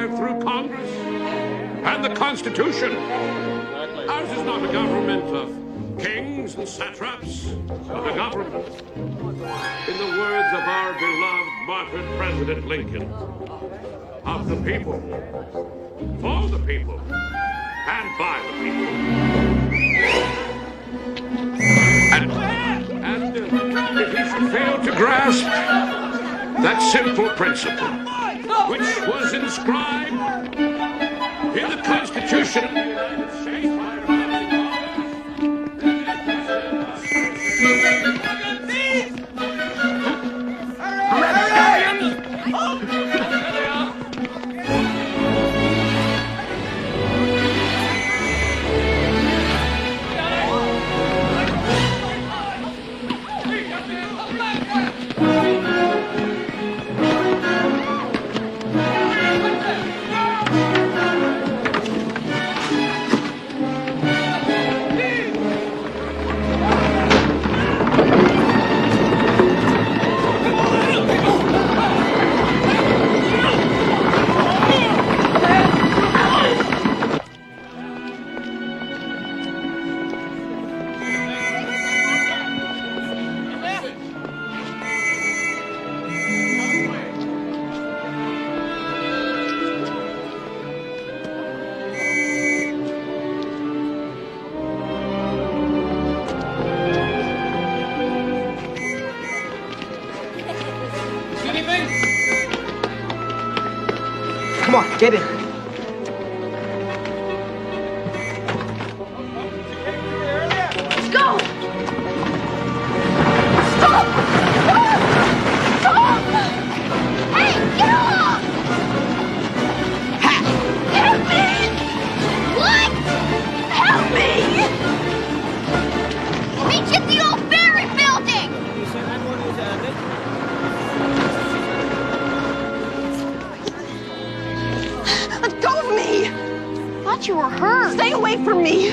survive through Congress and the Constitution. Ours is not a government of kings and satraps, but a government, in the words of our beloved martyred President Lincoln, of the people, for the people, and by the people. And if he should fail to grasp that simple principle, which was inscribed in the Constitution of the United States by our Come on, get in. Let's go! Stop! Stop! Hey, get off! Help me! What? Help me! Meet you at the old Barry building! Let go of me! I thought you were hurt. Stay away from me!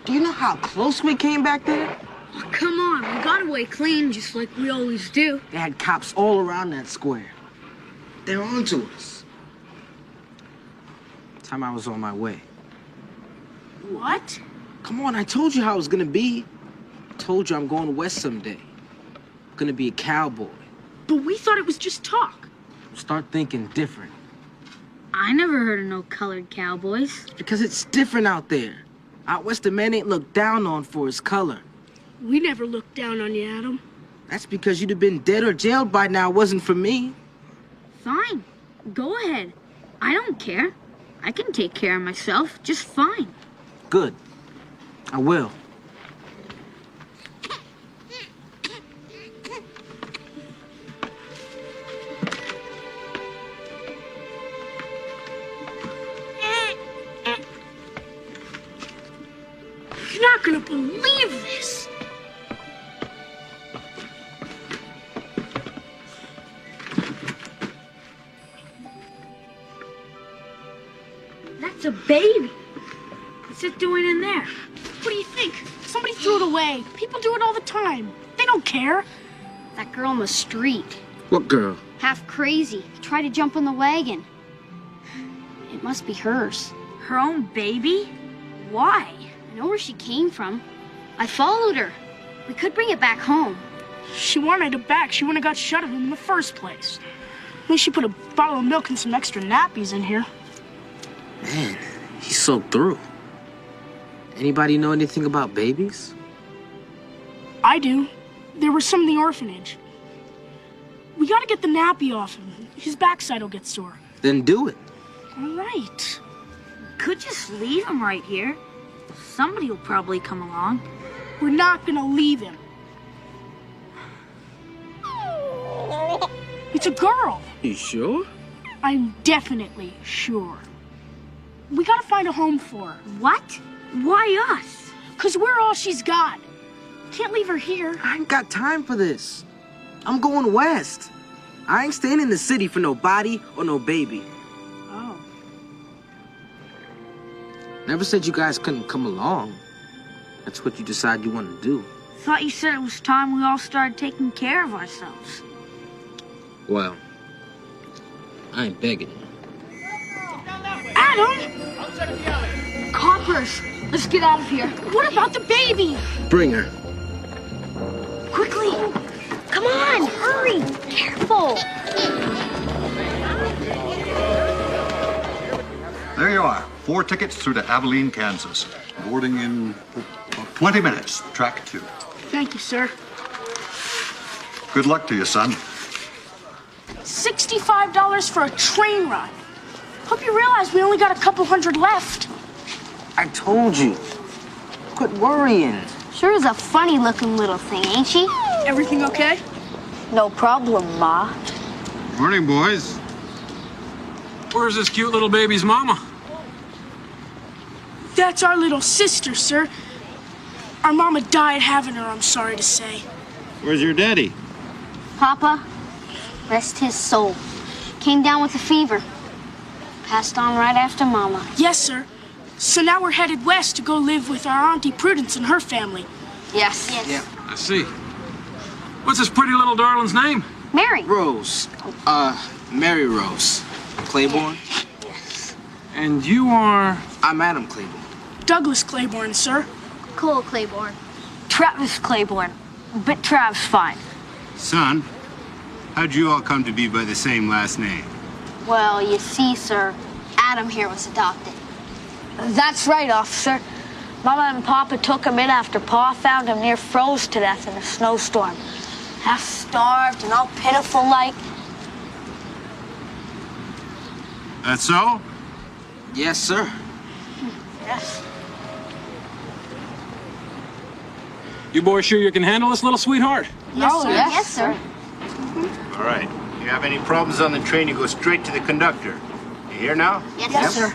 Do you know how close we came back there? Oh, come on, we got away clean, just like we always do. They had cops all around that square. They're on to us. Time I was on my way. What? Come on, I told you how it was gonna be. I told you I'm going west someday. I'm gonna be a cowboy. But we thought it was just talk. Start thinking different. I never heard of no colored cowboys. Because it's different out there. Out west, a man ain't looked down on for his color. We never looked down on you, Adam. That's because you'd have been dead or jailed by now. It wasn't for me. Fine. Go ahead. I don't care. I can take care of myself just fine. Good. I will. You're not gonna believe this. That's a baby. What's it doing in there? What do you think? Somebody threw it away. People do it all the time. They don't care. That girl on the street, What girl? half crazy, tried to jump on the wagon. It must be hers. Her own baby? Why? I know where she came from. I followed her. We could bring it back home. She wanted it back. She wouldn't have got shut of him in the first place. At least she put a bottle of milk and some extra nappies in here. Man, he's so through. Anybody know anything about babies? I do. There were some in the orphanage. We gotta get the nappy off him. His backside will get sore. Then do it. All right. Could just leave him right here. Somebody will probably come along. We're not gonna leave him. It's a girl. You sure? I'm definitely sure. We gotta find a home for her. What? Why us? 'Cause we're all she's got. Can't leave her here. I ain't got time for this. I'm going west. I ain't staying in the city for no body or no baby. Oh. Never said you guys couldn't come along. That's what you decide you want to do. Thought you said it was time we all started taking care of ourselves. Well, I ain't begging you. Adam! Coppers, let's get out of here. What about the baby? Bring her. Quickly! Come on, hurry! Careful! There you are. 4 tickets through to Abilene, Kansas. Boarding in 20 minutes. Track 2. Thank you, sir. Good luck to you, son. $65 for a train ride. Hope you realize we only got a couple hundred left. I told you. Quit worrying. Sure is a funny-looking little thing, ain't she? Everything okay? No problem, Ma. Morning, boys. Where's this cute little baby's mama? That's our little sister, sir. Our mama died having her, I'm sorry to say. Where's your daddy? Papa, rest his soul. Came down with a fever. Passed on right after Mama. Yes, sir. So now we're headed west to go live with our Auntie Prudence and her family. Yes. Yeah. I see. What's this pretty little darling's name? Mary. Rose. Mary Rose. Claiborne? And you are... I'm Adam Claiborne. Douglas Claiborne, sir. Cole Claiborne. Travis Claiborne. But Trav's fine. Son, how'd you all come to be by the same last name? Well, you see, sir, Adam here was adopted. That's right, officer. Mama and Papa took him in after Pa found him near froze to death in a snowstorm. Half starved and all pitiful like. That's so? Yes, sir. Yes. You boys sure you can handle this little sweetheart? Yes, sir. Yes, sir. All right. You have any problems on the train, you go straight to the conductor. You hear now? Yes, sir.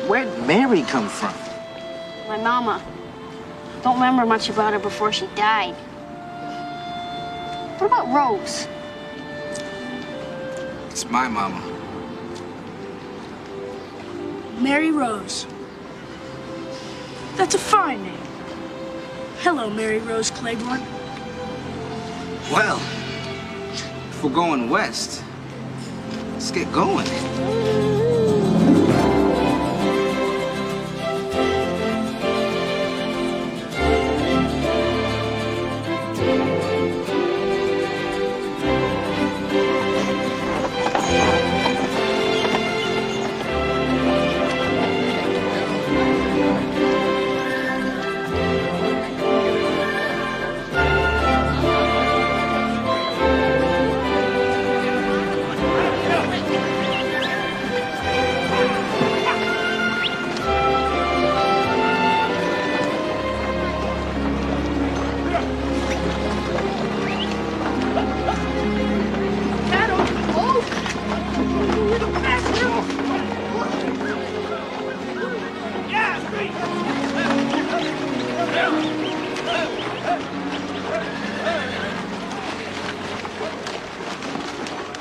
Where'd Mary come from? My mama. Don't remember much about her before she died. What about Rose? It's my mama. Mary Rose. That's a fine name. Hello, Mary Rose Claiborne. Well, if we're going west, let's get going.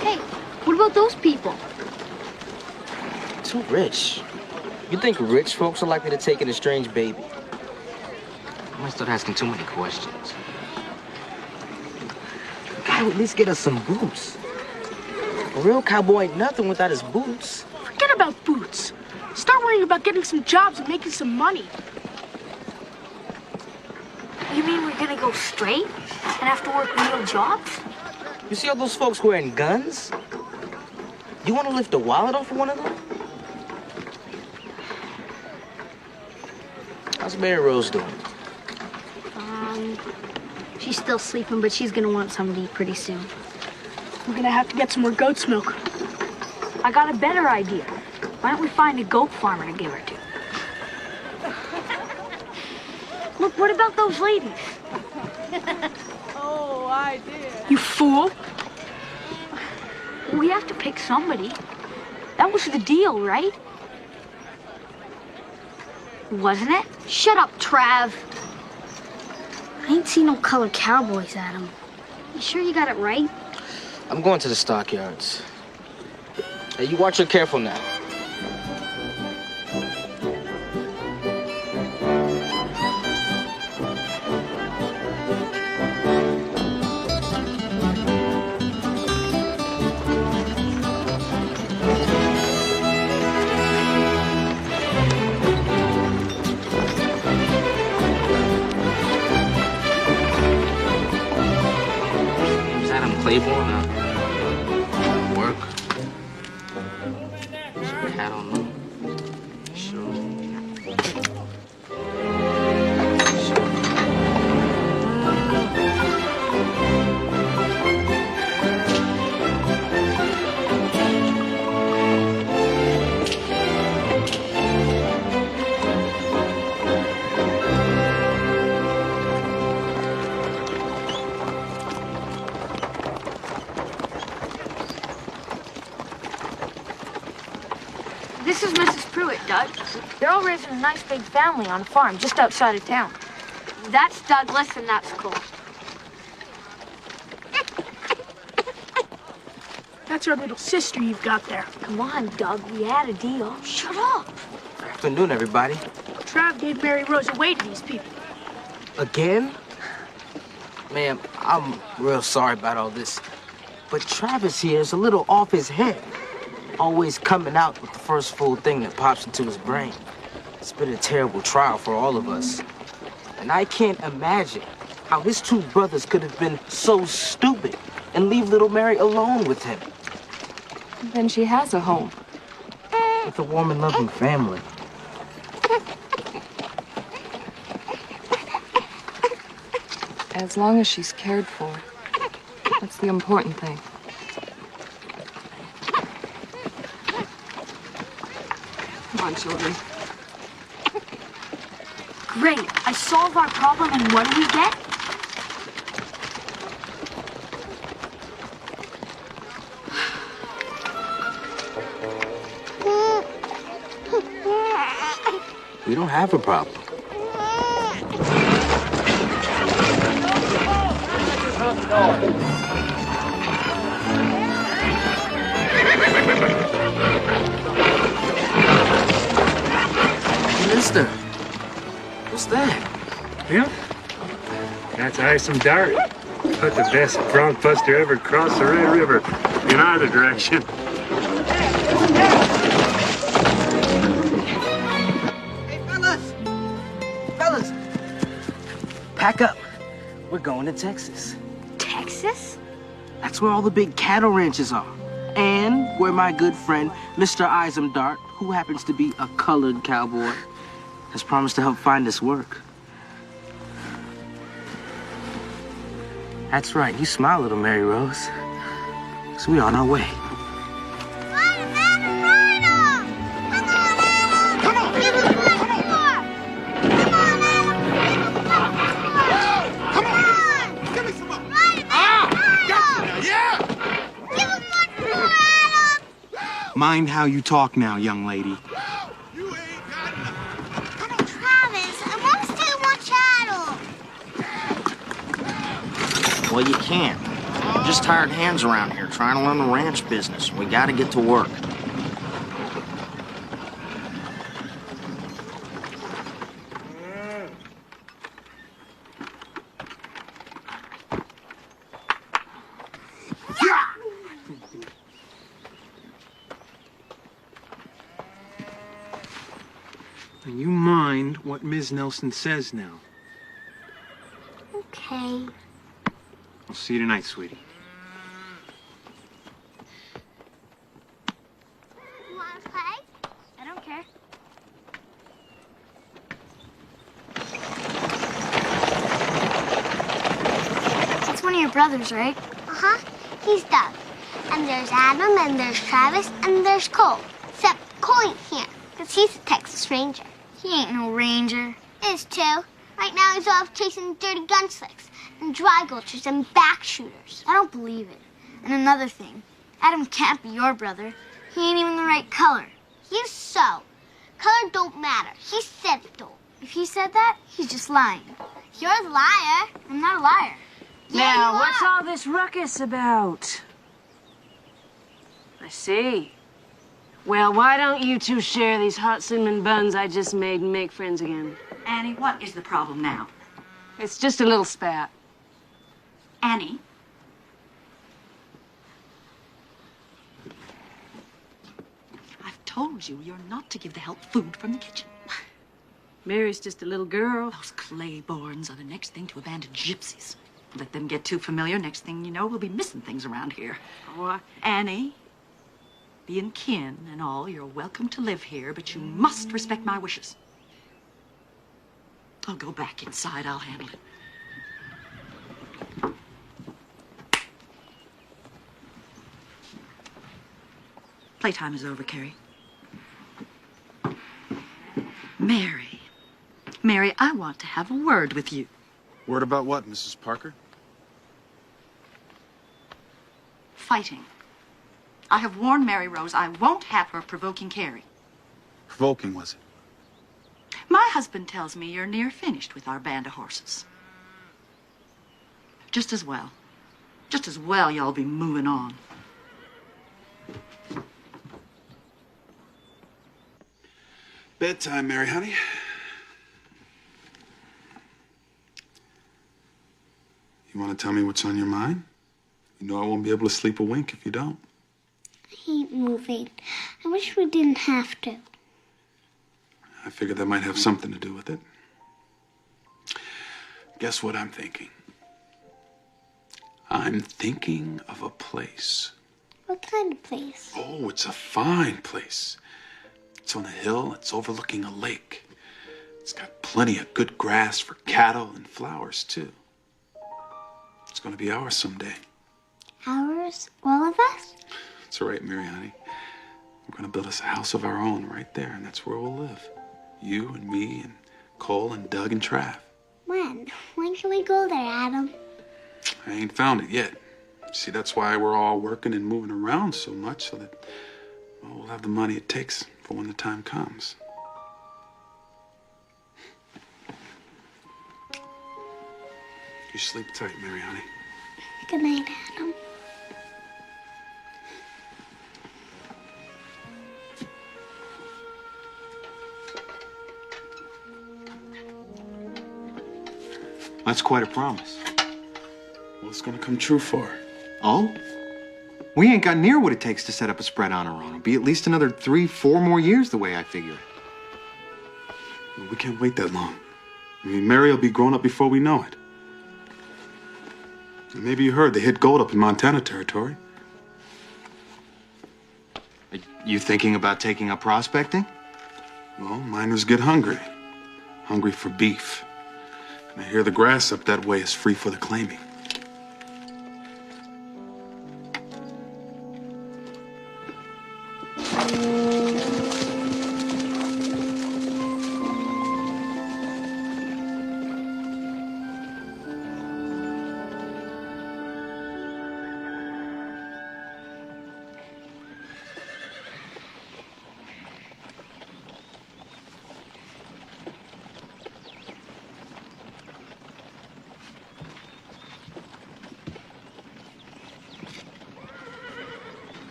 Hey, what about those people? Too rich. You think rich folks are likely to take in a strange baby? I might start asking too many questions. Gotta at least get us some boots. A real cowboy ain't nothing without his boots. Forget about boots. Start worrying about getting some jobs and making some money. You mean we're gonna go straight and have to work real jobs? You see all those folks wearing guns? You want to lift a wallet off of one of them? How's Mary Rose doing? She's still sleeping, but she's gonna want something to eat pretty soon. We're gonna have to get some more goat's milk. I got a better idea. Why don't we find a goat farmer to give her to? Look, what about those ladies? You fool! We have to pick somebody. That was the deal, right? Wasn't it? Shut up, Trav. I ain't seen no colored cowboys at him. You sure you got it right? I'm going to the stockyards. Hey, you watch your careful now. Is that him, Claiborne? Work? I don't know. Sure. This is Mrs. Pruitt, Doug. They're all raising a nice big family on a farm just outside of town. That's Douglas, and that's cool. That's our little sister you've got there. Come on, Doug, we had a deal. Shut up. Afternoon, everybody. Trav gave Mary Rose away to these people. Again? Man, I'm real sorry about all this. But Travis here is a little off his head. Always coming out with the first full thing that pops into his brain. It's been a terrible trial for all of us. And I can't imagine how his two brothers could have been so stupid and leave little Mary alone with him. Then she has a home. With a warm and loving family. As long as she's cared for. That's the important thing. Come on, children. Great, I solve our problem, and what do we get? We don't have a problem. Mister, what's that? Yeah? That's Isom Dart. Put the best bronc buster ever crossed the Red River in either direction. Hey, fellas! Fellas! Pack up. We're going to Texas. Texas? That's where all the big cattle ranches are. And where my good friend, Mr. Isom Dart, who happens to be a colored cowboy, has promised to help find us work. That's right. You smile, little Mary Rose. So we're on our way. Mind how you talk now, young lady. Travis, I want to stay and watch cattle. Well, you can't. We're just hired hands around here trying to learn the ranch business. We gotta get to work. And you mind what Ms. Nelson says now. Okay. I'll see you tonight, sweetie. You want to play? I don't care. your brothers, right? Uh-huh. He's Doug. And there's Adam, and there's Travis, and there's Cole. Except Cole ain't here, because he's a Texas Ranger. He ain't no ranger. Is too. Right now he's off chasing dirty gun slicks and dry gulchers and back shooters. I don't believe it. And another thing, Adam can't be your brother. He ain't even the right color. He's so. Color don't matter. He said it don't. If he said that, he's just lying. You're the liar. I'm not a liar. Yeah, Now, you what's are. all this ruckus about? I see. Well, why don't you two share these hot cinnamon buns I just made and make friends again? Annie, what is the problem now? It's just a little spat. Annie? I've told you you're not to give the help food from the kitchen. Mary's just a little girl. Those Clayborns are the next thing to abandoned gypsies. Let them get too familiar, next thing you know, we'll be missing things around here. What? Annie, being kin and all, you're welcome to live here, but you must respect my wishes. I'll go back inside. I'll handle it. Playtime is over, Carrie. Mary. Mary, I want to have a word with you. Word about what, Mrs. Parker? Fighting. I have warned Mary Rose I won't have her provoking Carrie. Provoking, was it? My husband tells me you're near finished with our band of horses. Just as well. Just as well y'all be moving on. Bedtime, Mary, honey. You want to tell me what's on your mind? You know I won't be able to sleep a wink if you don't. I hate moving. I wish we didn't have to. I figured that might have something to do with it. Guess what I'm thinking? I'm thinking of a place. What kind of place? Oh, it's a fine place. It's on a hill. It's overlooking a lake. It's got plenty of good grass for cattle and flowers, too. It's going to be ours someday. Ours? All of us? That's all right, Mary, honey. We're going to build us a house of our own right there, and that's where we'll live. You and me and Cole and Doug and Trav. When? When can we go there, Adam? I ain't found it yet. See, that's why we're all working and moving around so much, so that well, we'll have the money it takes for when the time comes. You sleep tight, Mary, honey. Good night, Adam. That's quite a promise. Well, it's gonna come true for her. Oh? We ain't got near what it takes to set up a spread on her own. It'll be at least another 3-4 more years the way I figure it. Well, we can't wait that long. I mean, Mary will be grown up before we know it. And maybe you heard they hit gold up in Montana territory. Are you thinking about taking up prospecting? Well, miners get hungry. Hungry for beef. And I hear the grass up that way is free for the claiming.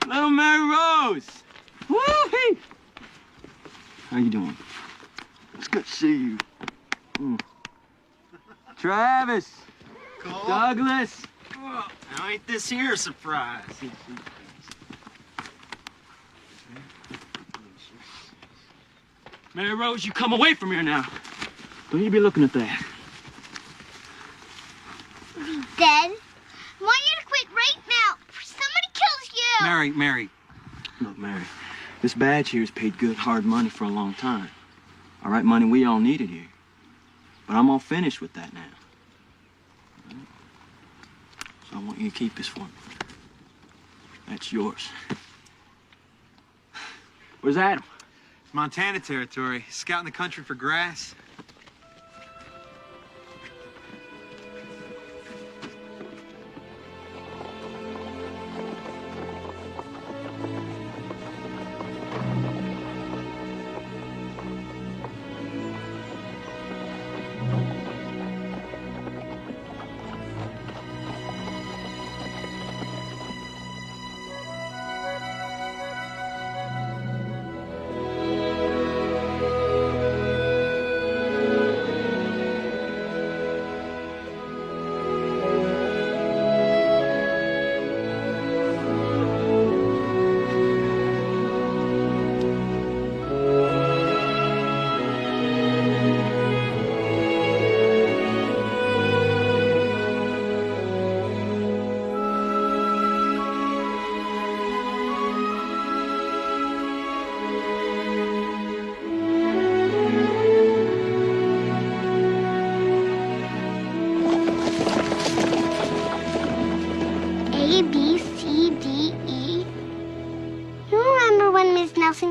Little Mary Rose! Woo-hee! How you doing? It's good to see you. Travis! Cole? Douglas! Now ain't this here a surprise? Mary Rose, you come away from here now. Don't you be looking at that. Are we dead? I want you to quit right now. If somebody kills you. Mary, Look, Mary, this badge here's paid good, hard money for a long time. All right, money we all needed here. But I'm all finished with that now. All right? So I want you to keep this for me. That's yours. Where's Adam? Montana territory. Scouting the country for grass.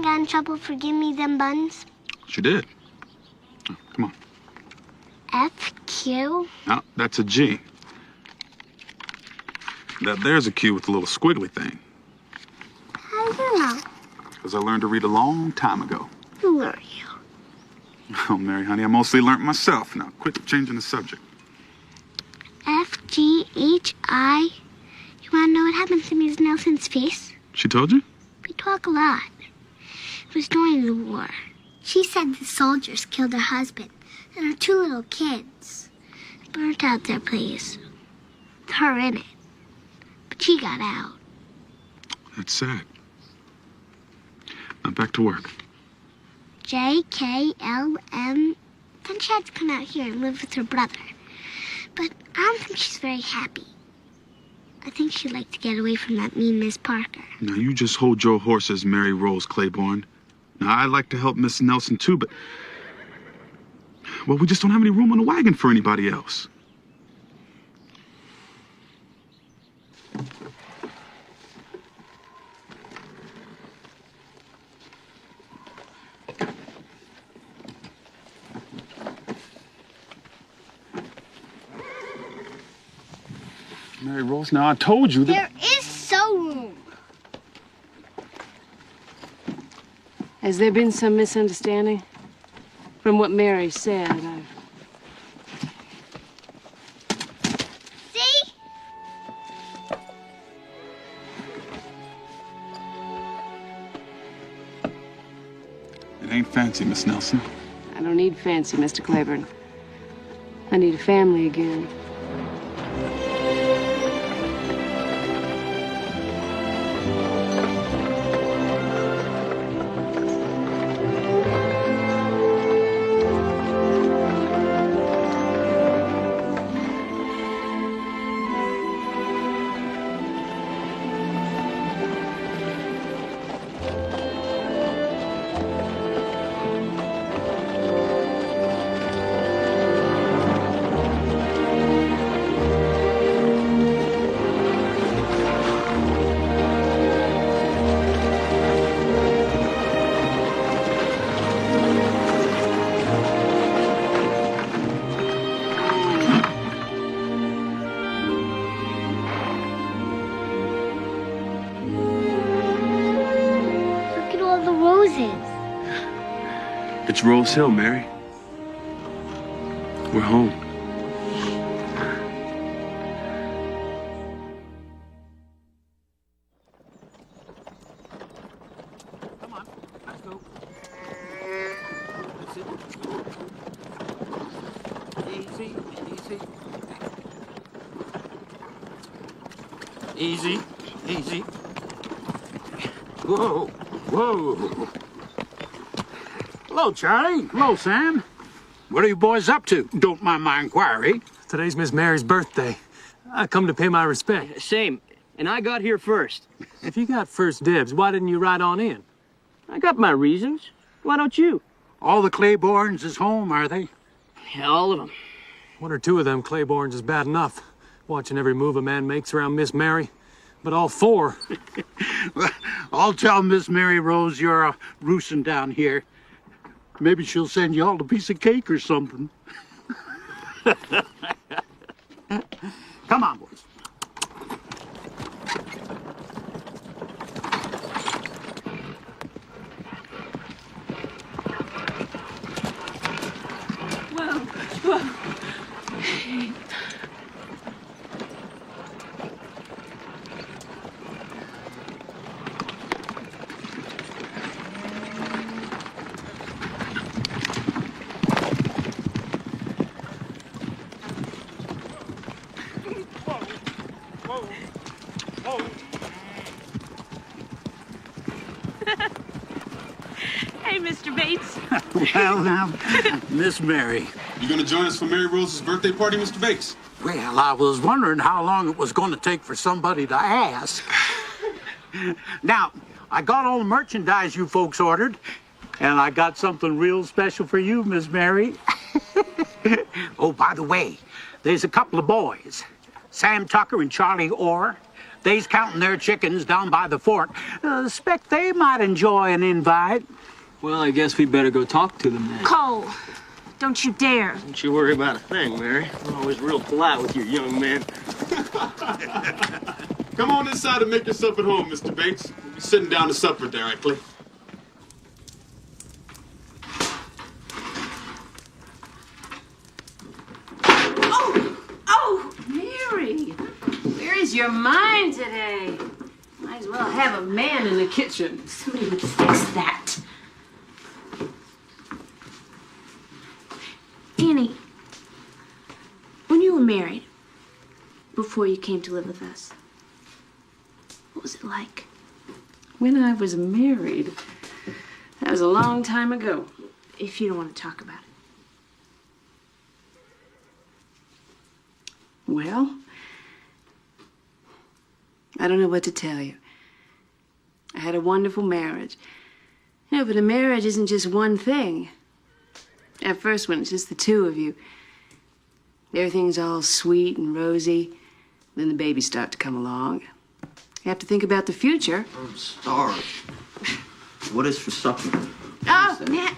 Got in trouble for giving me them buns? She did. Oh, come on. F, Q? No, that's a G. There's a Q with a little squiggly thing. How do you know? Because I learned to read a long time ago. Who are you? Oh, Mary, honey, I mostly learned myself. Now, quit changing the subject. F, G, H, I. You want to know what happened to Miss Nelson's face? She told you? We talk a lot. It was during the war. She said the soldiers killed her husband and her 2 little kids. Burnt out their place. With her in it. But she got out. That's sad. Now back to work. J, K, L, M. Then she had to come out here and live with her brother. But I don't think she's very happy. I think she'd like to get away from that mean Miss Parker. Now, you just hold your horses, Mary Rose Claiborne. Now, I'd like to help Miss Nelson, too, but... well, we just don't have any room on the wagon for anybody else. Mary Rose, now I told you that... There is so room. Has there been some misunderstanding? From what Mary said, See? It ain't fancy, Miss Nelson. I don't need fancy, Mr. Claiborne. I need a family again. It's Rose Hill, Mary. We're home. Come on, let's go. Easy, easy. Easy, easy. Whoa, whoa. Hello, Charlie. Hello, Sam. What are you boys up to? Don't mind my inquiry. Today's Miss Mary's birthday. I come to pay my respect. Same. and I got here first. If you got first dibs, why didn't you ride on in? I got my reasons. Why don't you? All the Claibornes is home, are they? Yeah, all of them. One or two of them Claibornes is bad enough, watching every move a man makes around Miss Mary. But all four... Well, I'll tell Miss Mary Rose you're roosting down here. Maybe she'll send you all a piece of cake or something. Come on, boys. Whoa. Hey, Mr. Bates. Well, now, Miss Mary. You gonna join us for Mary Rose's birthday party, Mr. Bates? Well, I was wondering how long it was going to take for somebody to ask. Now, I got all the merchandise you folks ordered, and I got something real special for you, Miss Mary. Oh, by the way, there's a couple of boys, Sam Tucker and Charlie Orr. They's counting their chickens down by the fort. Expect they might enjoy an invite. Well, I guess we better go talk to them then. Cole, don't you dare. Don't you worry about a thing, Mary. You're always real polite with your young men. Come on inside and make yourself at home, Mr. Bates. We'll be sitting down to supper directly. Oh, Mary. Where is your mind today? Might as well have a man in the kitchen. Somebody would fix that. Annie, when you were married, before you came to live with us, what was it like? When I was married, that was a long time ago. If you don't want to talk about it. Well, I don't know what to tell you. I had a wonderful marriage. No, but a marriage isn't just one thing. At first, when it's just the two of you, everything's all sweet and rosy. Then the babies start to come along. You have to think about the future. I'm starved. What is for supper? Oh, Nat.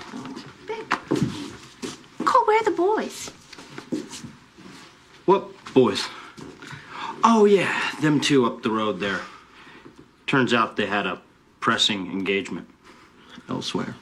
Cole, where are the boys? What boys? Oh, yeah, them two up the road there. Turns out they had a pressing engagement elsewhere.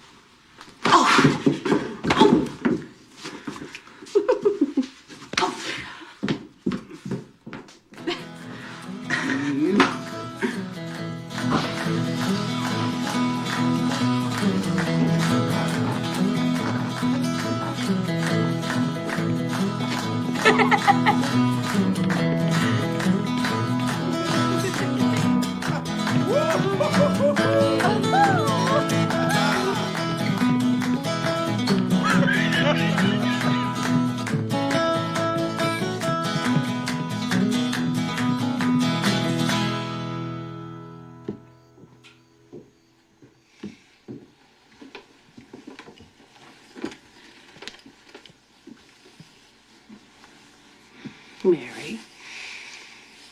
Mary,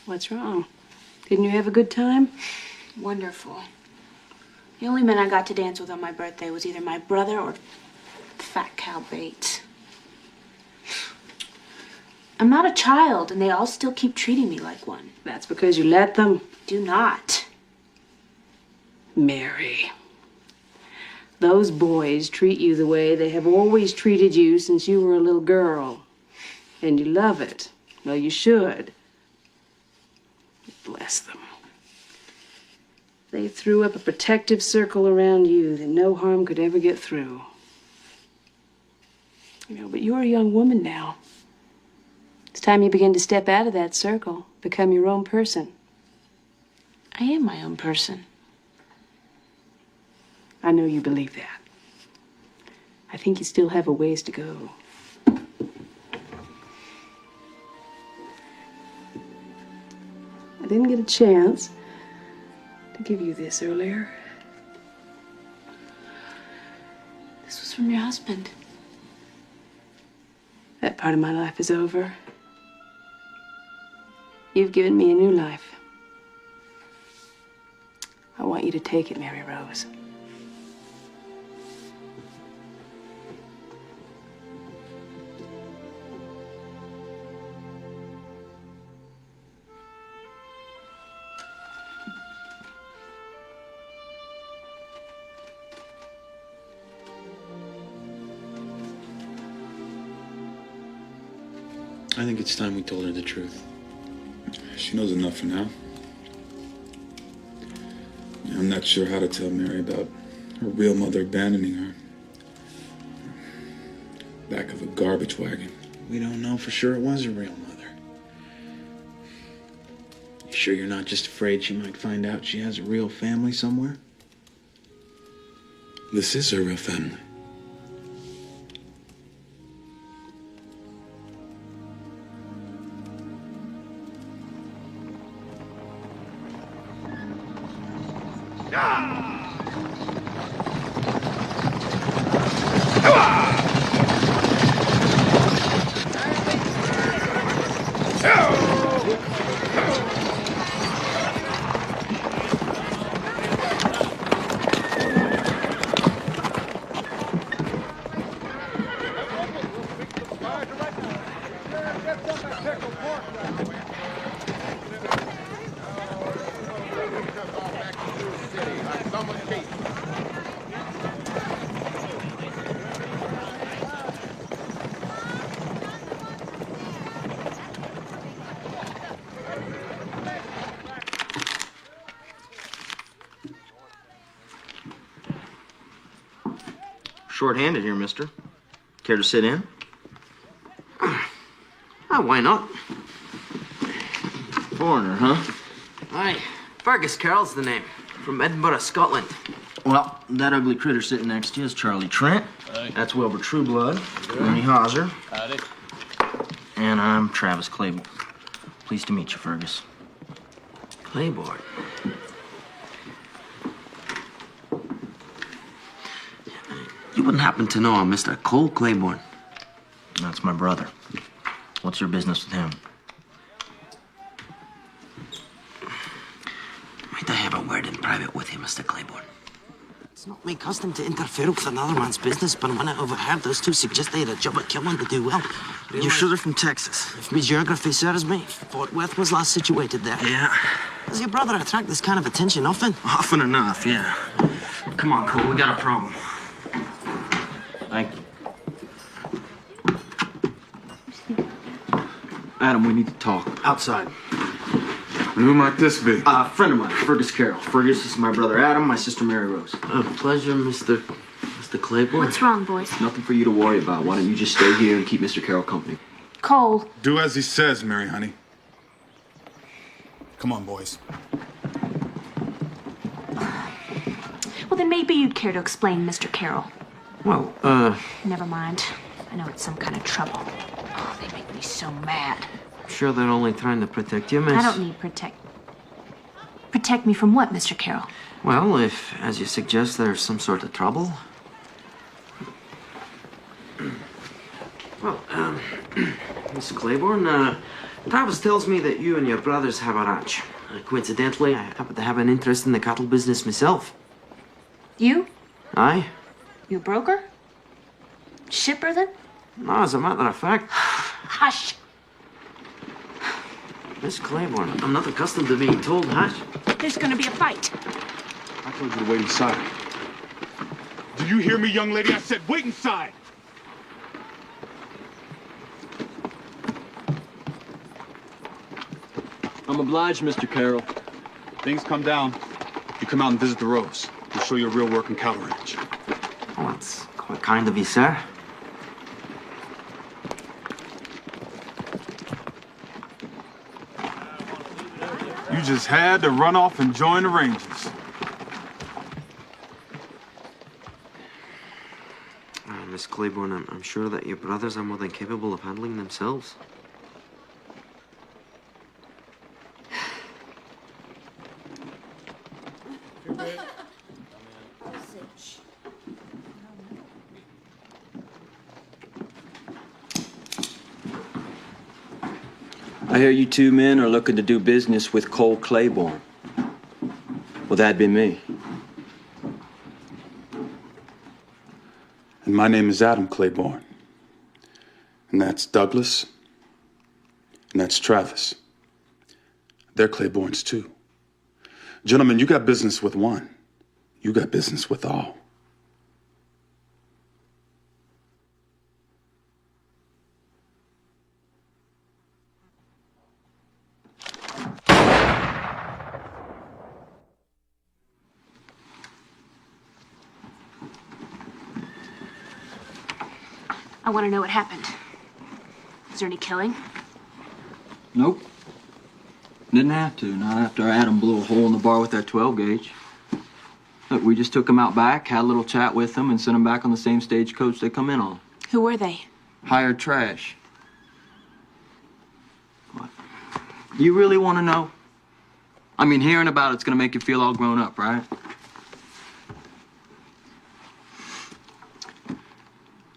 what's wrong? Didn't you have a good time? Wonderful. The only men I got to dance with on my birthday was either my brother or Fat Cal Bates. I'm not a child, and they all still keep treating me like one. That's because you let them. Do not. Mary, those boys treat you the way they have always treated you since you were a little girl. And you love it. Well, you should. Bless them. They threw up a protective circle around you that no harm could ever get through. You know, but you're a young woman now. It's time you begin to step out of that circle, become your own person. I am my own person. I know you believe that. I think you still have a ways to go. I didn't get a chance to give you this earlier. This was from your husband. That part of my life is over. You've given me a new life. I want you to take it, Mary Rose. I think it's time we told her the truth. She knows enough for now. I'm not sure how to tell Mary about her real mother abandoning her. Back of a garbage wagon. We don't know for sure it was her real mother. You sure you're not just afraid she might find out she has a real family somewhere? This is her real family. Short-handed here, mister. Care to sit in? Why not? Foreigner, huh? Aye. Fergus Carroll's the name. From Edinburgh, Scotland. Well, that ugly critter sitting next to you is Charlie Trent. Aye. That's Wilbur Trueblood. Ernie Hauser. Howdy. And I'm Travis Claiborne. Pleased to meet you, Fergus. Claiborne. You wouldn't happen to know a Mr. Cole Claiborne? That's my brother. What's your business with him? Might I have a word in private with you, Mr. Claiborne? It's not my custom to interfere with another man's business, but when I overheard those two suggest they had a job at killing to do well. You're sure they're from Texas? If my geography serves me, Fort Worth was last situated there. Yeah. Does your brother attract this kind of attention often? Often enough, yeah. Come on, Cole, we got a problem. Thank you. Adam, we need to talk. Outside. And who might this be? A friend of mine, Fergus Carroll. Fergus is my brother Adam, my sister Mary Rose. Pleasure, Mr. Claiborne. What's wrong, boys? Nothing for you to worry about. Why don't you just stay here and keep Mr. Carroll company? Cole. Do as he says, Mary, honey. Come on, boys. Well, then maybe you'd care to explain, Mr. Carroll. Well, Never mind. I know it's some kind of trouble. Oh, they make me so mad. I'm sure they're only trying to protect you, miss. I don't need protect. Protect me from what, Mr. Carroll? Well, if, as you suggest, there's some sort of trouble. Well, Miss Claiborne, Travis tells me that you and your brothers have a ranch. Coincidentally, I happen to have an interest in the cattle business myself. You? Aye? You a broker? Shipper, then? No, as a matter of fact. Hush! Miss Claiborne, I'm not accustomed to being told hush. There's gonna be a fight. I told you to wait inside. Do you hear me, young lady? I said wait inside! I'm obliged, Mr. Carroll. Things come down. You come out and visit the Rose. We'll show you a real working cattle ranch. Oh, that's quite kind of you, sir. You just had to run off and join the Rangers. Miss Claiborne, I'm sure that your brothers are more than capable of handling themselves. I hear you two men are looking to do business with Cole Claiborne. Well, that'd be me. And my name is Adam Claiborne. And that's Douglas. And that's Travis. They're Claibornes too. Gentlemen, you got business with one. You got business with all. I want to know what happened. Was there any killing? Nope. Didn't have to, not after Adam blew a hole in the bar with that 12 gauge. Look, we just took him out back, had a little chat with them, and sent him back on the same stagecoach they come in on. Who were they? Hired trash. What? You really want to know? I mean, hearing about it's gonna make you feel all grown up, right?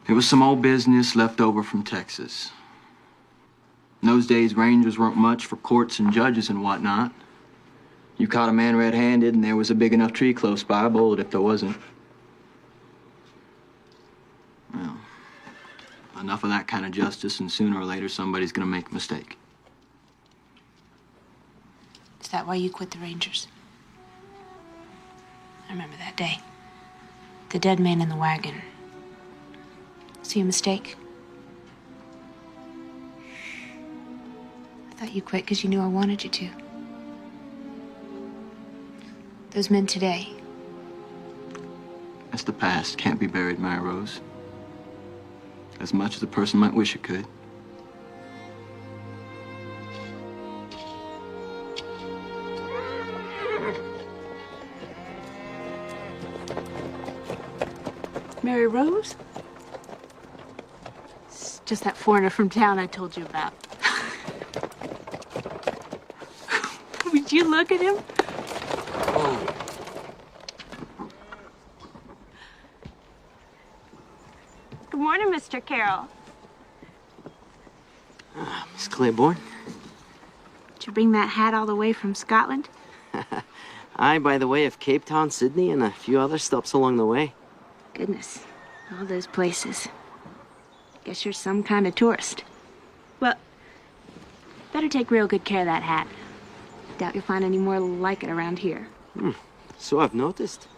It was some old business left over from Texas. In those days, rangers weren't much for courts and judges and whatnot. You caught a man red-handed and there was a big enough tree close by, a bullet if there wasn't. Well, enough of that kind of justice and sooner or later somebody's gonna make a mistake. Is that why you quit the Rangers? I remember that day. The dead man in the wagon. See a mistake? I thought you quit because you knew I wanted you to. Those men today. That's the past. Can't be buried, Mary Rose. As much as a person might wish it could. Mary Rose? It's just that foreigner from town I told you about. Would you look at him? Oh. Good morning, Mr. Carroll. Miss Claiborne? Did you bring that hat all the way from Scotland? Aye, by the way of Cape Town, Sydney, and a few other stops along the way. Goodness, all those places. Guess you're some kind of tourist. Well, better take real good care of that hat. Doubt you'll find any more like it around here. So I've noticed.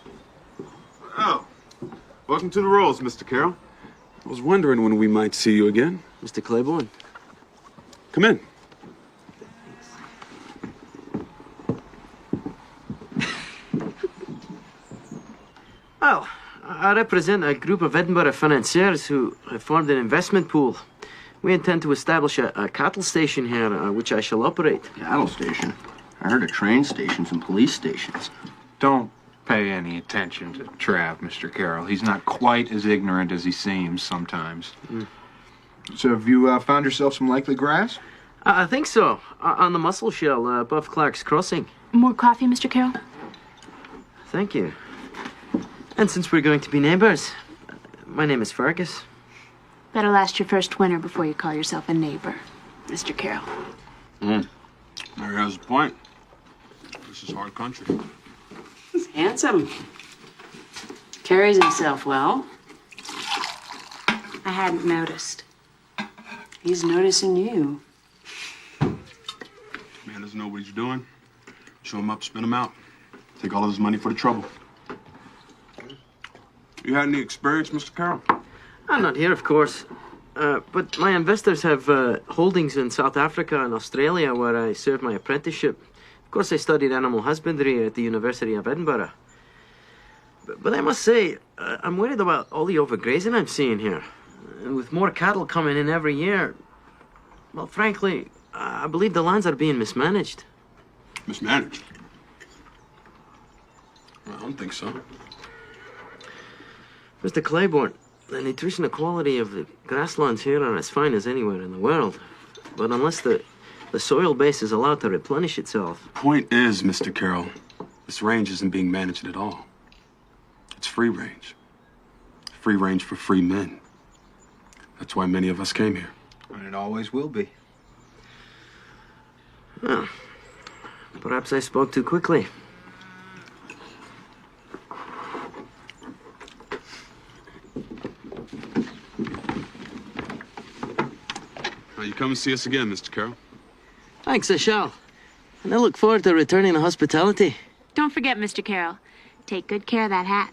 Oh, welcome to the Rolls, Mr. Carroll. I was wondering when we might see you again. Mr. Claiborne. Come in. Well, I represent a group of Edinburgh financiers who have formed an investment pool. We intend to establish a cattle station here, which I shall operate. Cattle station? I heard of train stations and police stations. Don't pay any attention to Trav, Mr. Carroll. He's not quite as ignorant as he seems sometimes. So have you found yourself some likely grass? I think so. On the Muscle Shell above Clark's Crossing. More coffee, Mr. Carroll? Thank you. And since we're going to be neighbors, my name is Fergus. Better last your first winter before you call yourself a neighbor, Mr. Carroll. There has a point. This is hard country. He's handsome. Carries himself well. I hadn't noticed. He's noticing you. Man doesn't know what he's doing. Show him up, spin him out. Take all of his money for the trouble. You had any experience, Mr. Carroll? I'm not here, of course. But my investors have holdings in South Africa and Australia where I served my apprenticeship. Of course, I studied animal husbandry at the University of Edinburgh. But I must say, I'm worried about all the overgrazing I'm seeing here. And with more cattle coming in every year, well, frankly, I believe the lands are being mismanaged. Mismanaged? I don't think so. Mr. Claiborne, the nutritional quality of the grasslands here are as fine as anywhere in the world. But unless the soil base is allowed to replenish itself. Point is, Mr. Carroll, the This range isn't being managed at all. It's free range. Free range for free men. That's why many of us came here. And it always will be. Well, perhaps I spoke too quickly. You come and see us again, Mr. Carroll. Thanks, I shall. And I look forward to returning the hospitality. Don't forget, Mr. Carroll. Take good care of that hat.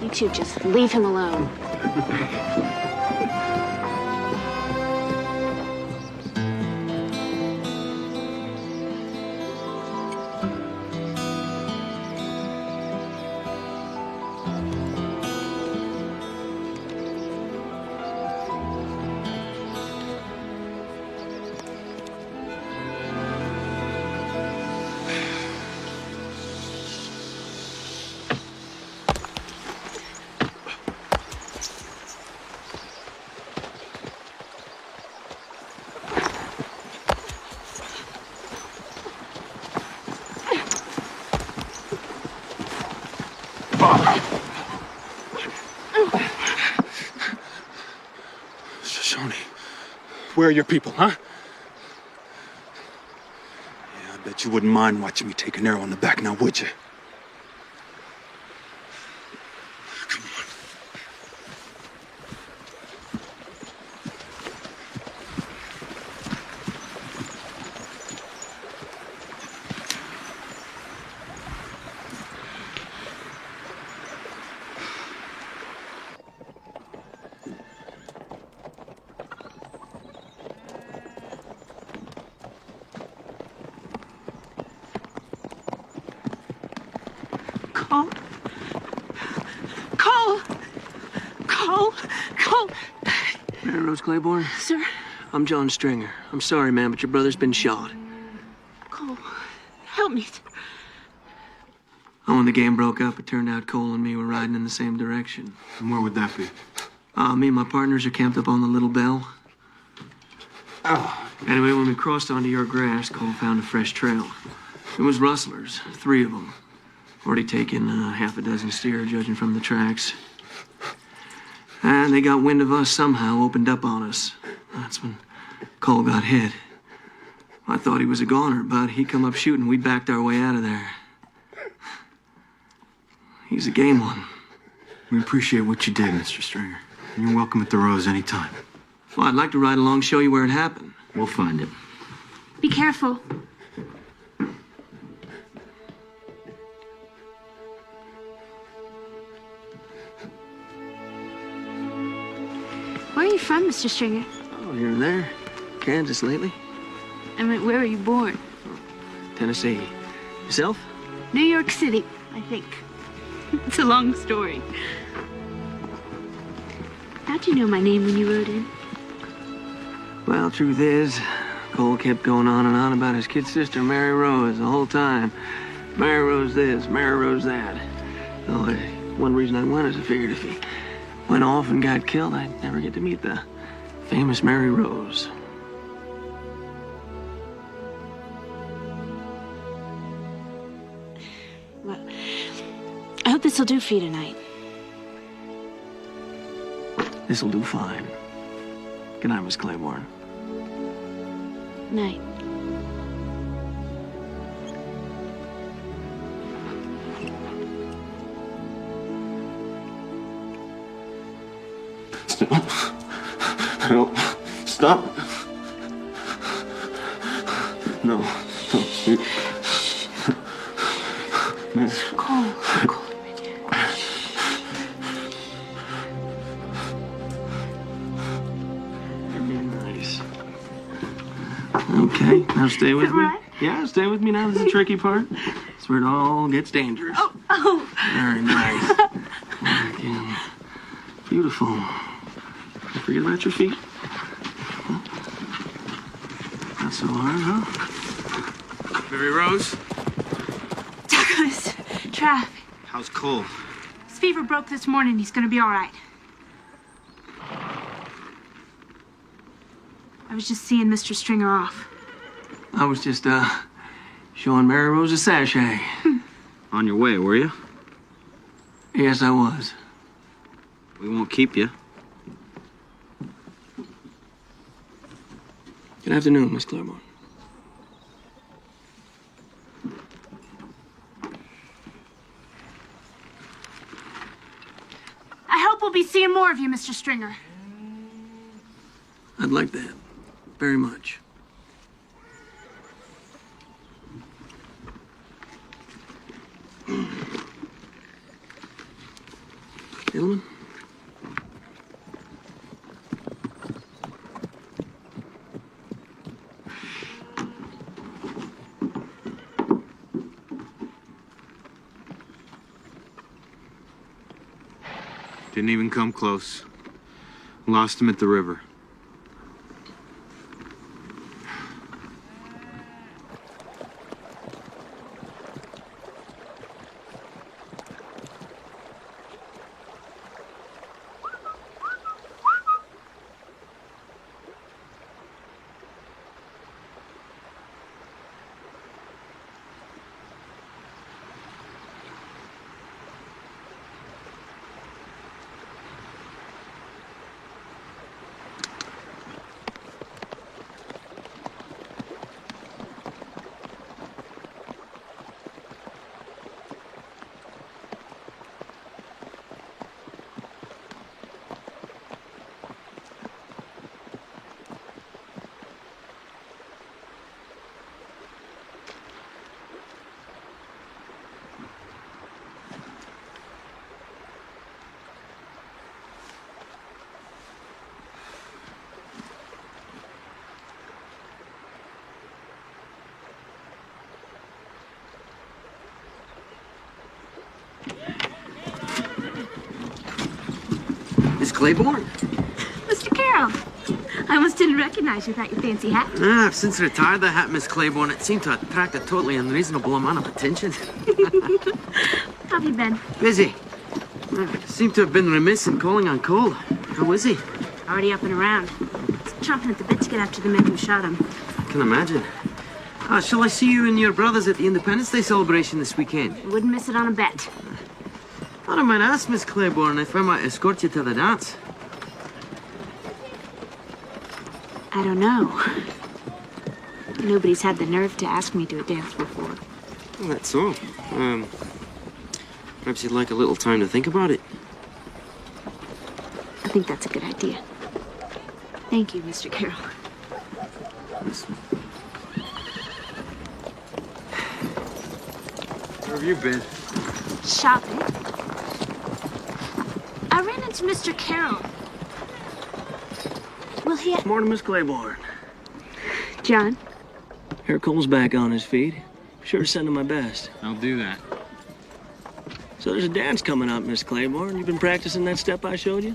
You two just leave him alone. Shoshone, where are your people, huh? Yeah, I bet you wouldn't mind watching me take an arrow in the back now, would you? Cole? Cole! Cole! Cole! Mary Rose Claiborne? Sir? I'm John Stringer. I'm sorry, ma'am, but your brother's been shot. Cole, help me. Oh, when the game broke up, it turned out Cole and me were riding in the same direction. And where would that be? Me and my partners are camped up on the Little Bell. Oh. Anyway, when we crossed onto your grass, Cole found a fresh trail. It was rustlers, 3 of them. Already taken half a dozen steer, judging from the tracks. And they got wind of us somehow, opened up on us. That's when Cole got hit. I thought he was a goner, but he come up shooting. We backed our way out of there. He's a game one. We appreciate what you did, Mr. Stringer. You're welcome at the Rose anytime. Well, I'd like to ride along, show you where it happened. We'll find it. Be careful. Where are you from, Mr. Stringer? Oh, here and there. Kansas lately. I mean, where were you born? Tennessee. Yourself? New York City, I think. It's a long story. How'd you know my name when you rode in? Well, truth is, Cole kept going on and on about his kid sister, Mary Rose, the whole time. Mary Rose this, Mary Rose that. So, one reason I went is I figured if he went off and got killed, I'd never get to meet the famous Mary Rose. Well, I hope this'll do for you tonight. This'll do fine. Good night, Miss Claiborne. Night. No. Stop. No. Don't. Cole. Nice. Okay, now stay with me. Right? Yeah, stay with me now. This is the tricky part. It's where it all gets dangerous. Oh. Very nice. Again. Beautiful. Don't forget about your feet. Not so hard, huh? Mary Rose? Douglas, Trav, How's Cole? his fever broke this morning. He's gonna be all right. I was just seeing Mr. Stringer off. I was just, showing Mary Rose a sachet. On your way, were you? Yes, I was. We won't keep you. Good afternoon, Miss Claiborne. I hope we'll be seeing more of you, Mr. Stringer. I'd like that. Very much. Gentlemen? Didn't even come close. Lost him at the river. Miss Claiborne? Mr. Carroll, I almost didn't recognize you without your fancy hat. I've since retired the hat, Miss Claiborne. It seemed to attract a totally unreasonable amount of attention. How have you been? Busy. Seem to have been remiss in calling on Cole. How is he? Already up and around. He's chomping at the bit to get after the men who shot him. I can imagine. Shall I see you and your brothers at the Independence Day celebration this weekend? Wouldn't miss it on a bet. Thought I might ask Miss Claiborne if I might escort you to the dance. I don't know. Nobody's had the nerve to ask me to a dance before. Well, that's all. Perhaps you'd like a little time to think about it. I think that's a good idea. Thank you, Mr. Carroll. Where have you been? Shopping. I ran into Mr. Carroll. Will he... Morning, Miss Claiborne. John? Here Cole's back on his feet. Sure to send him my best. I'll do that. So there's a dance coming up, Miss Claiborne. You been practicing that step I showed you?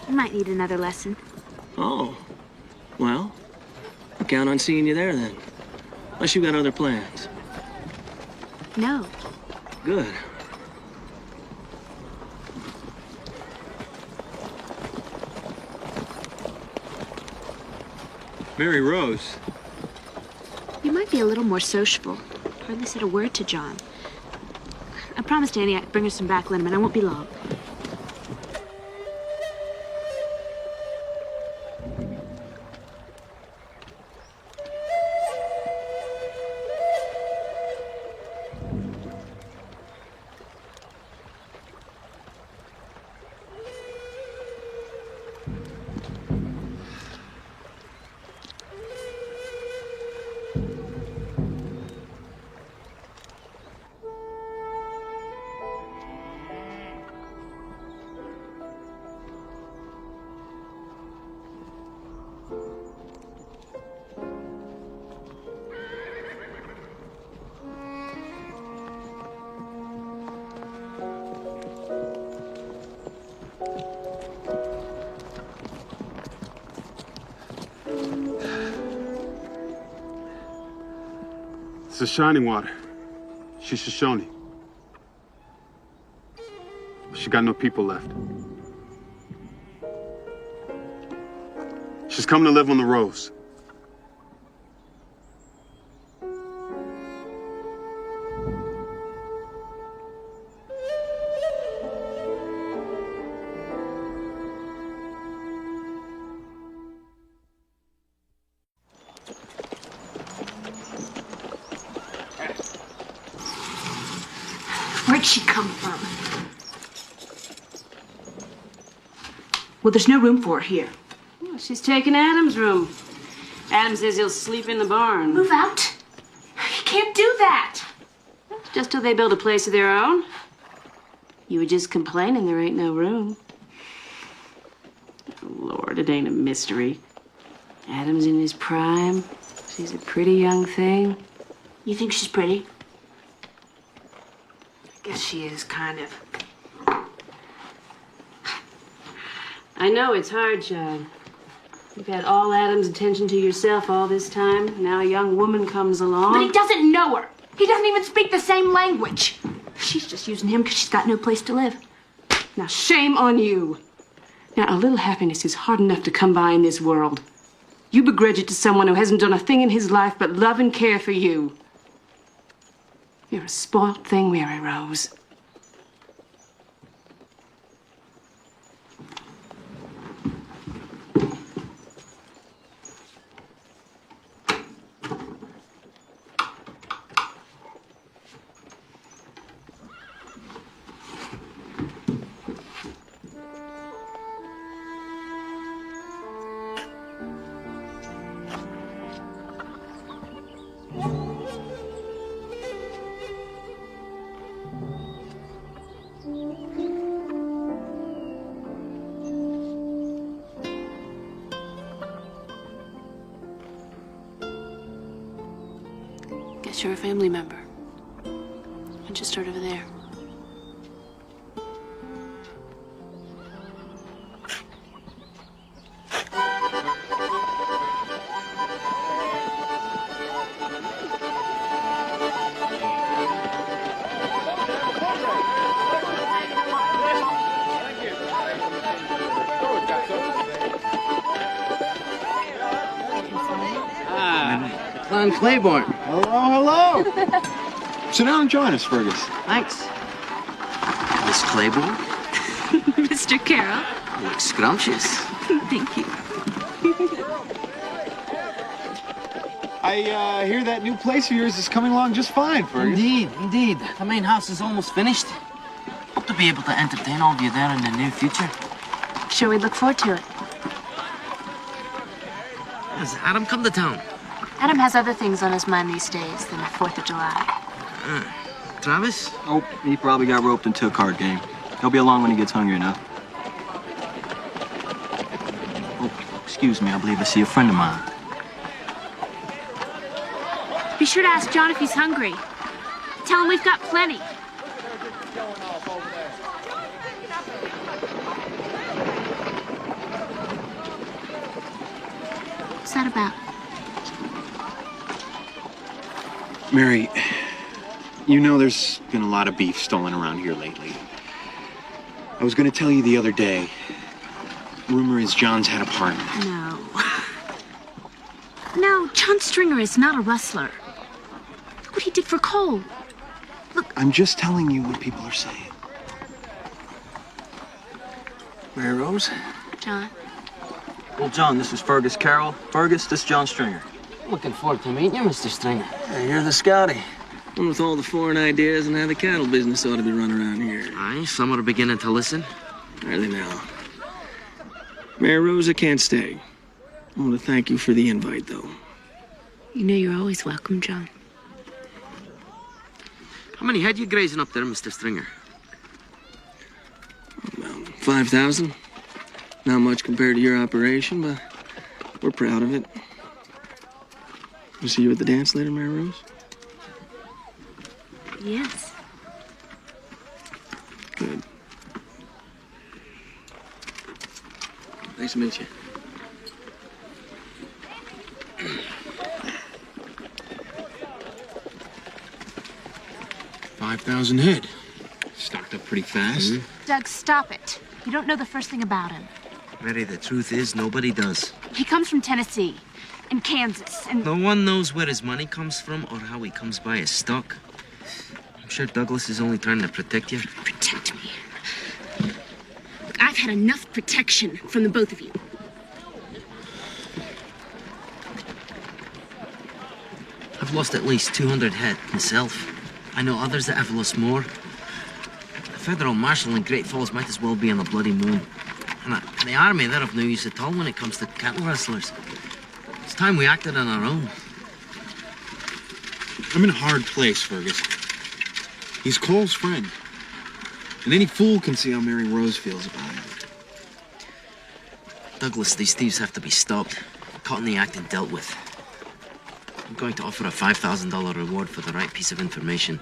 You might need another lesson. Oh. Well, I count on seeing you there then. Unless you got other plans. No. Good. Mary Rose. You might be a little more sociable. Hardly said a word to John. I promised Annie I'd bring her some back liniment. I won't be long. It's a shining water. She's Shoshone. She got no people left. She's She's coming to live on the Rose. Where'd she come from? Well, there's no room for her here. Well, she's taking Adam's room. Adam says he'll sleep in the barn. Move out. You can't do that. Just till they build a place of their own. You were just complaining there ain't no room. Oh, Lord, it ain't a mystery. Adam's in his prime. She's a pretty young thing. You think she's pretty? I guess she is, kind of. I know it's hard, John. You've had all Adam's attention to yourself all this time. Now a young woman comes along. But he doesn't know her. He doesn't even speak the same language. She's just using him because she's got no place to live. Now, shame on you. Now, a little happiness is hard enough to come by in this world. You begrudge it to someone who hasn't done a thing in his life but love and care for you. You're a spoilt thing, Mary Rose. Guess you're a family member. Why'd you start over there? Clown Claiborne. Hello, hello. Sit down and join us, Fergus. Thanks. Miss Claiborne? Mr. Carroll. You look scrumptious. Thank you. I hear that new place of yours is coming along just fine, Fergus. Indeed. The main house is almost finished. Hope to be able to entertain all of you there in the near future. Sure, we look forward to it. Has Adam come to town? Adam has other things on his mind these days than the 4th of July. Travis? Oh, he probably got roped into a card game. He'll be along when he gets hungry enough. Oh, excuse me, I believe I see a friend of mine. Be sure to ask John if he's hungry. Tell him we've got plenty. What's that about? Mary, you know there's been a lot of beef stolen around here lately. I was going to tell you the other day. Rumor is John's had a partner. No. No, John Stringer is not a rustler. Look what he did for Cole. I'm just telling you what people are saying. Mary Rose? John. Well, John, this is Fergus Carroll. Fergus, this is John Stringer. Looking forward to meeting you, Mr. Stringer. Hey, you're the Scotty. One with all the foreign ideas and how the cattle business ought to be run around here. Aye, some are beginning to listen. Are they now? Mary Rose, I can't stay. I want to thank you for the invite, though. You know you're always welcome, John. How many head you grazing up there, Mr. Stringer? About 5,000. Not much compared to your operation, but we're proud of it. We'll see you at the dance later, Mary Rose? Yes. Good. Nice to meet you. $5,000 head. Stocked up pretty fast. Doug, stop it. You don't know the first thing about him. Mary, the truth is, nobody does. He comes from Tennessee and Kansas, and No one knows where his money comes from or how he comes by his stock. I'm sure Douglas is only trying to protect you. protect me. Look, I've had enough protection from the both of you. I've lost at least 200 head myself. I know others that have lost more. The federal marshal in Great Falls might as well be on the bloody moon. And the army, they're of no use at all when it comes to cattle rustlers. It's time we acted on our own. I'm in a hard place, Fergus. He's Cole's friend. And any fool can see how Mary Rose feels about him. Douglas, these thieves have to be stopped, caught in the act and dealt with. I'm going to offer a $5,000 reward for the right piece of information.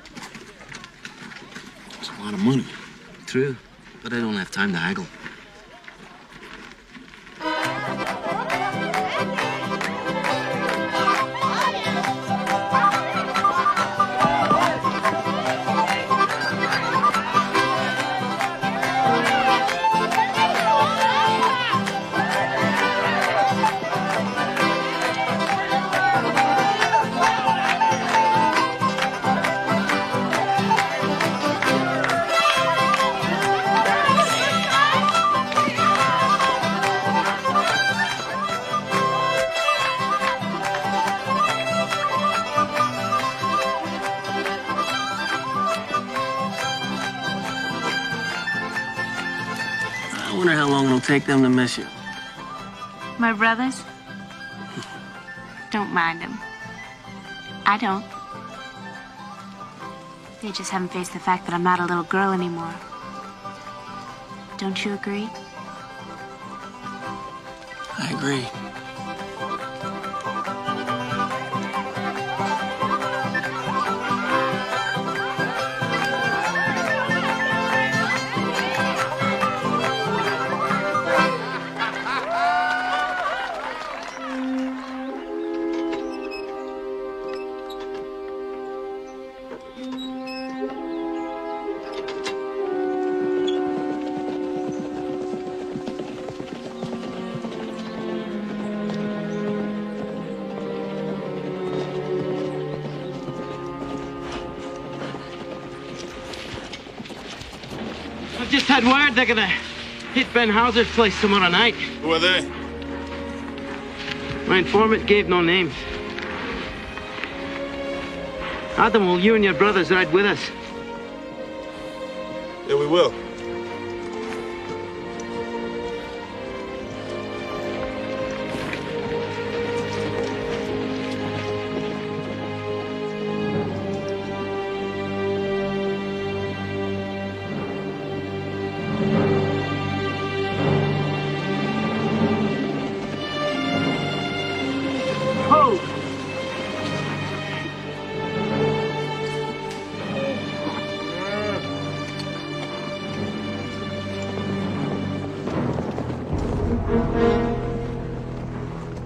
It's a lot of money. True, but I don't have time to haggle. I wonder how long it'll take them to miss you. My brothers? Don't mind them. I don't. They just haven't faced the fact that I'm not a little girl anymore. Don't you agree? I agree. I've just had word they're gonna hit Ben Hauser's place tomorrow night. Who are they? My informant gave no names. Adam, will you and your brothers ride with us? Yeah, we will.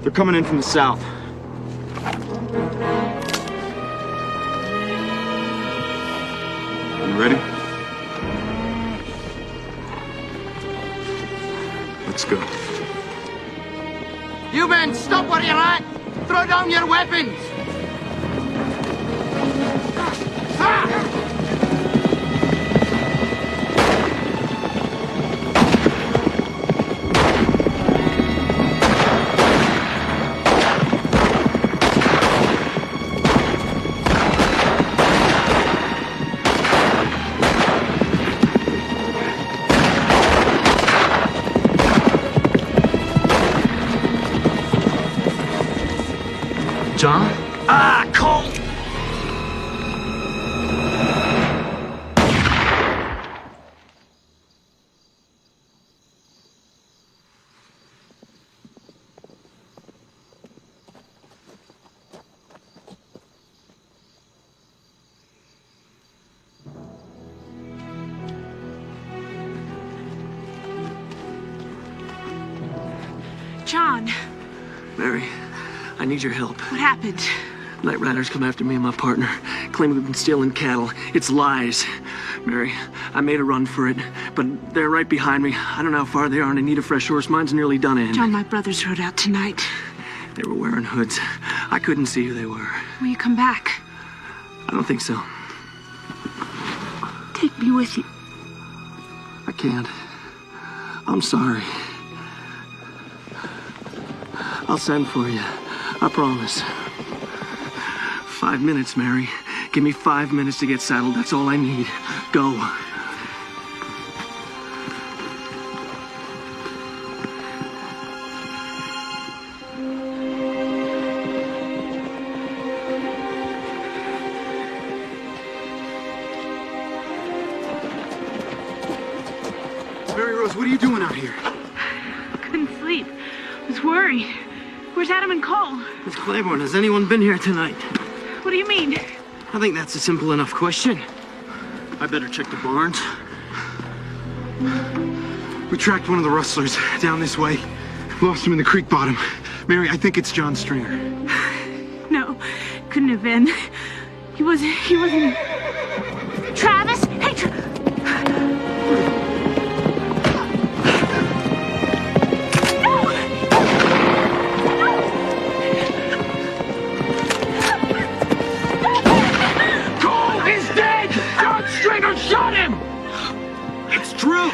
They're coming in from the south. You ready? Let's go. You men, stop where you're at! Throw down your weapons! John? Ah, Cole! John. Mary, I need your help. What happened? Night riders come after me and my partner, claiming we've been stealing cattle. It's lies. Mary, I made a run for it, but they're right behind me. I don't know how far they are, and I need a fresh horse. Mine's nearly done in. John, my brothers rode out tonight. They were wearing hoods. I couldn't see who they were. Will you come back? I don't think so. Take me with you. I can't. I'm sorry. I'll send for you. I promise. 5 minutes, Mary. Give me 5 minutes to get saddled. That's all I need. Go. Mary Rose, what are you doing out here? Couldn't sleep. Was worried. Where's Adam and Cole? Miss Claiborne, has anyone been here tonight? What do you mean? I think that's a simple enough question. I better check the barns. We tracked one of the rustlers down this way. Lost him in the creek bottom. Mary, I think it's John Stringer. No, couldn't have been. He wasn't. Travis? Hey, Stringer shot him! It's true!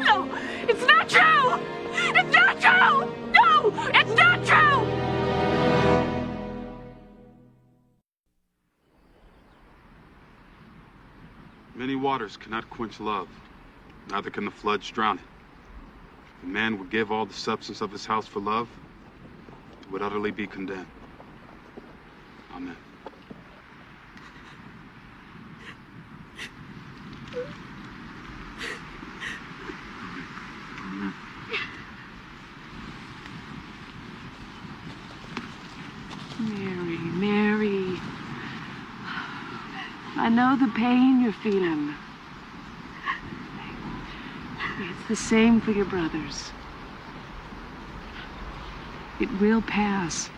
No, it's not true! It's not true! No, it's not true! Many waters cannot quench love, neither can the floods drown it. If a man would give all the substance of his house for love, it would utterly be condemned. Amen. Mary. I know the pain you're feeling. It's the same for your brothers. It will pass.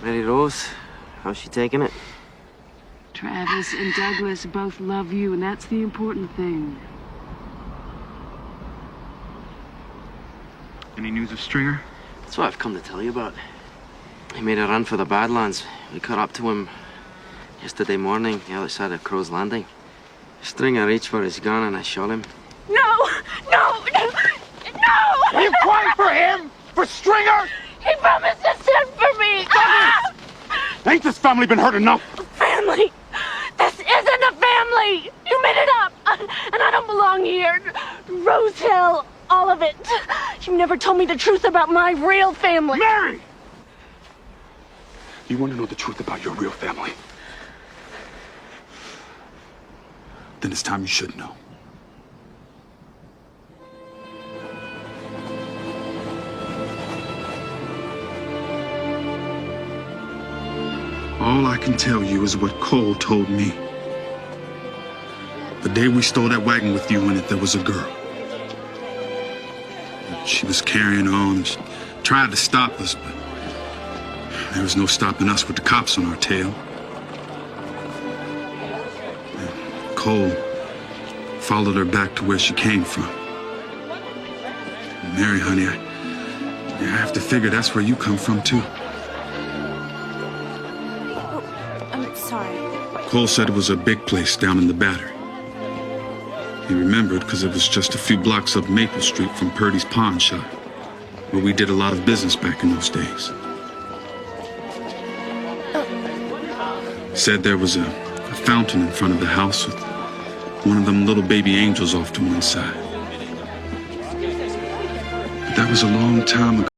Mary Rose, how's she taking it? Travis and Douglas both love you, and that's the important thing. Any news of Stringer? That's what I've come to tell you about. He made a run for the Badlands. We caught up to him yesterday morning, the other side of Crow's Landing. Stringer reached for his gun and I shot him. No! Are you crying for him? For Stringer? He promised to send for me! Ain't this family been hurt enough? Family! This isn't a family! You made it up! And I don't belong here. Rose Hill, all of it. You never told me the truth about my real family. Mary! You want to know the truth about your real family? Then it's time you should know. All I can tell you is what Cole told me. The day we stole that wagon with you in it, there was a girl. She was carrying on. She tried to stop us, but there was no stopping us with the cops on our tail. And Cole followed her back to where she came from. Mary, honey, I have to figure that's where you come from, too. I'm sorry. Cole said it was a big place down in the Battery. He remembered because it was just a few blocks up Maple Street from Purdy's pawn shop, where we did a lot of business back in those days. Said there was a fountain in front of the house with one of them little baby angels off to one side. But that was a long time ago.